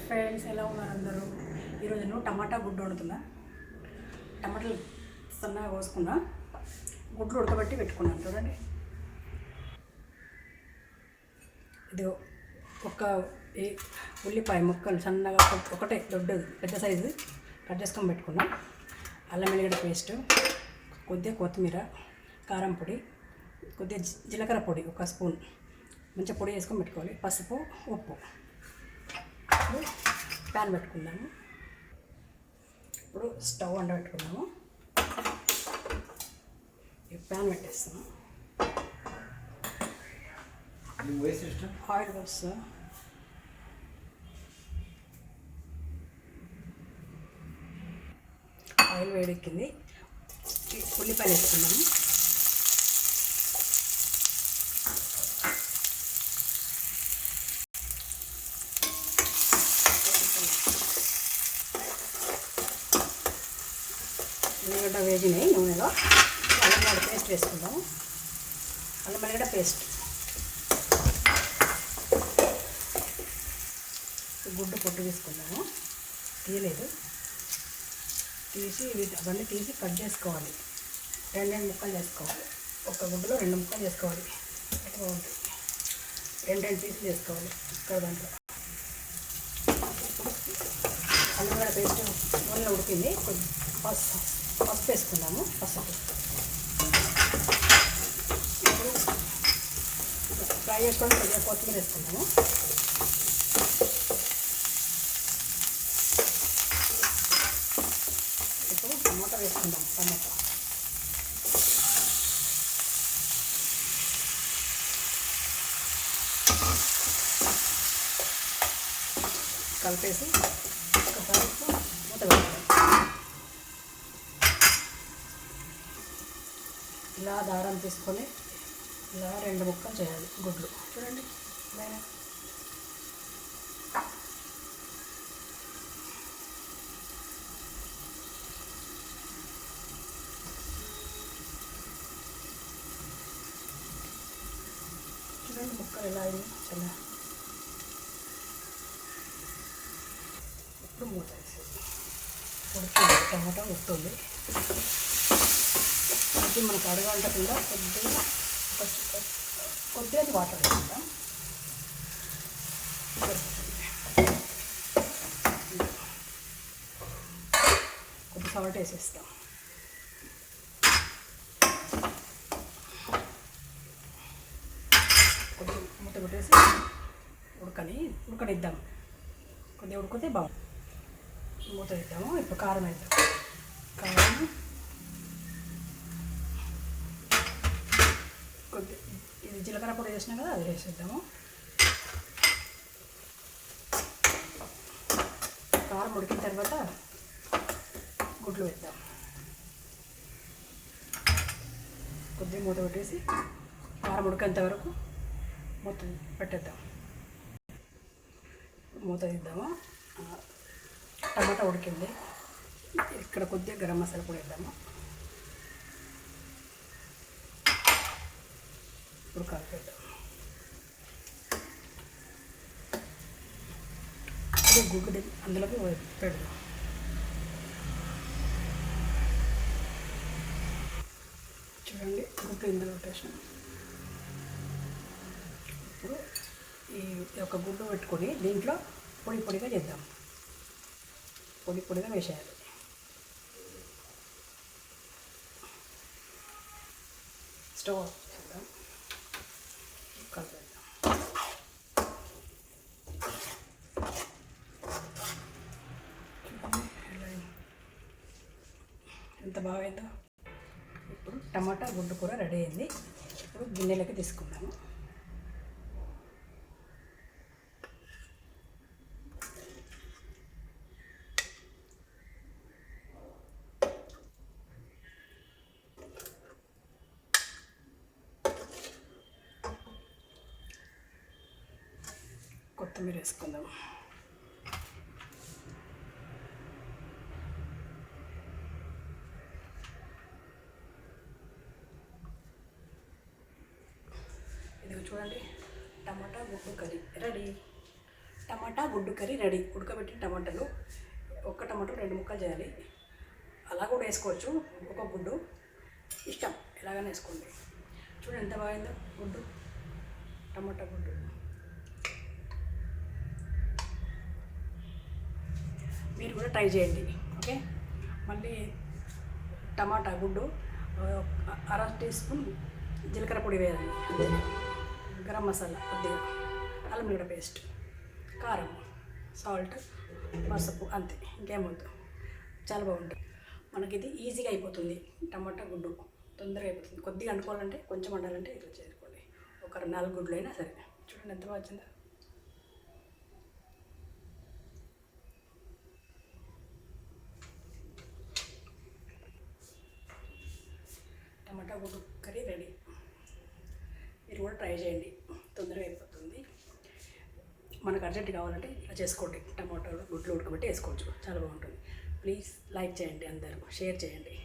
Friends, ఎలా ఉన్నారు అందరూ? ఈరోజు నేను టమాటా గుడ్డు వండుతున్నా. టమాటాలు సన్నగా కోసుకున్నా, గుడ్లు ఉడకబెట్టి పెట్టుకున్నాను. చూడండి, ఇది ఒక ఉల్లిపాయ ముక్కలు సన్నగా ఒకటే దొడ్డది పెద్ద సైజు కట్ చేసుకొని పెట్టుకున్నా. అల్లం వెల్లిగడ్డ పేస్ట్, కొద్దిగా కొత్తిమీర, కారం పొడి, కొద్దిగా జీలకర్ర పొడి, ఒక స్పూన్ మంచిగా పొడి వేసుకొని పెట్టుకోవాలి. పసుపు, ఉప్పు. ప్యాన్ పెట్టుకుందాము. ఇప్పుడు స్టవ్ అండ పెట్టుకున్నాము. ప్యాన్ పెట్టేస్తాము. ఆయిల్ వస్తా. ఆయిల్ వేడెక్కింది. ఉల్లిపాయలు వేసుకున్నాము. ఉల్లిగడ్డ వేగినాయి. నూనెలో అల్లం వెల్లిగడ్డ పేస్ట్ వేసుకుందాము. అల్లం వెల్లిగడ్డ పేస్ట్, గుడ్డు పొట్టు తీసుకుందాము. తీయలేదు, తీసి అవన్నీ తీసి కట్ చేసుకోవాలి. రెండు ముక్కలు చేసుకోవాలి. ఒక గుడ్డులో 2 ముక్కలు చేసుకోవాలి. బాగుంటుంది. 2 పీసులు చేసుకోవాలి. ఇక్కడ దాంట్లో అల్లం వెల్లిగడ్డ పేస్ట్ నూనెలో ఉడికింది. కొంచెం పసుపు వేసుకుందాము. పసుపు ఇప్పుడు ఫ్రై చేసుకొని కొద్దిగా కొత్తిమీర వేసుకుందాము. ఇప్పుడు టమాటా వేసుకుందాం. టమాటా కలిపేసి ఒకసారి మూత పెట్టాలి. ఇలా దారం తీసుకొని ఇలా 2 ముక్కలు చేయాలి గుడ్లు. చూడండి, ఇలా చూడండి ముక్కలు ఎలా అయింది. చాలా ఇప్పుడు మూత వేసేది ఉడుతుంది. టమాటా ఉడుతుంది. అది మనకు అడగంటకుండా కొద్దిగా వాటర్ వేసుకుంటాం. కొద్ది సాల్ట్ వేసేస్తాం. కొద్దిగా మూత పెట్టేసి ఉడకనిద్దాం. కొద్దిగా ఉడికితే బాగుంది. మూత ఇద్దాము. ఇప్పుడు కారం వేద్దాం. కారం కొద్ది, ఇది జీలకర్ర పొడి వేసినాం కదా, అది వేసేద్దాము. కారం ఉడికిన తర్వాత గుడ్లు వేద్దాం. కొద్దిగా మూత పెట్టేసి కారం ఉడికేంత వరకు మూత పెట్టేద్దాం. మూత తీద్దాము. టమాటా ఉడికింది. ఇక్కడ కొద్దిగా గరం మసాలా పొడి వేద్దాము. ఇప్పుడు కలిపేద్దాం. గుడ్డు అందులోకి పెడదాం. చూడండి, గుడ్డు ఇందులో పెట్టేసాం. ఇప్పుడు ఈ ఒక గుడ్డు పెట్టుకొని దీంట్లో పొడిగా చేద్దాం. పొడిగా వేసేయాలి. స్టవ్ ఆఫ్ చేద్దాం. కలిపేద్దాం. ఎంత బాగైందో. ఇప్పుడు టమాటా గుడ్డు కూర రెడీ అయింది. ఇప్పుడు గిన్నెలకి తీసుకుందాము. కొత్తిమీర వేసుకుందాం. ఇది చూడండి, టమాటా గుడ్డు కర్రీ రెడీ. టమాటా టమాటా గుడ్డు కర్రీ రెడీ. ఉడకబెట్టిన టమాటాలు, ఒక్క టమాటో 2 ముక్కలు చేయాలి. అలా కూడా వేసుకోవచ్చు, ఒక గుడ్డు ఇష్టం, ఎలాగైనా వేసుకోండి. చూడండి ఎంత బాగుందో గుడ్డు, టమాటా గుడ్డు. మీరు కూడా ట్రై చేయండి. ఓకే, మళ్ళీ టమాటా గుడ్డు, అర టీ స్పూన్ జీలకర్ర పొడి వేయాలి, గరం మసాలా కొద్దిగా, అల్లం వెల్లుల్లి పేస్ట్, కారం, సాల్ట్, పసుపు, అంతే, ఇంకేమొద్దు. చాలా బాగుంటుంది. మనకి ఇది ఈజీగా అయిపోతుంది. టమాటా గుడ్డు తొందరగా అయిపోతుంది. కొద్దిగా వండుకోవాలంటే, కొంచెం వండాలంటే ఇలా చేసుకోండి. ఒక 4 గుడ్లు అయినా సరే. చూడండి ఎంత బాగా వచ్చిందో. టమాటా గుడ్డు కర్రీ రెడీ. మీరు కూడా ట్రై చేయండి, తొందరగా అయిపోతుంది. మనకు అర్జెంట్ కావాలంటే ఇలా చేసుకోండి. టమాటాలు గుడ్లు ఉడకబెట్టి వేసుకోవచ్చు, చాలా బాగుంటుంది. ప్లీజ్ లైక్ చేయండి, అందరూ షేర్ చేయండి.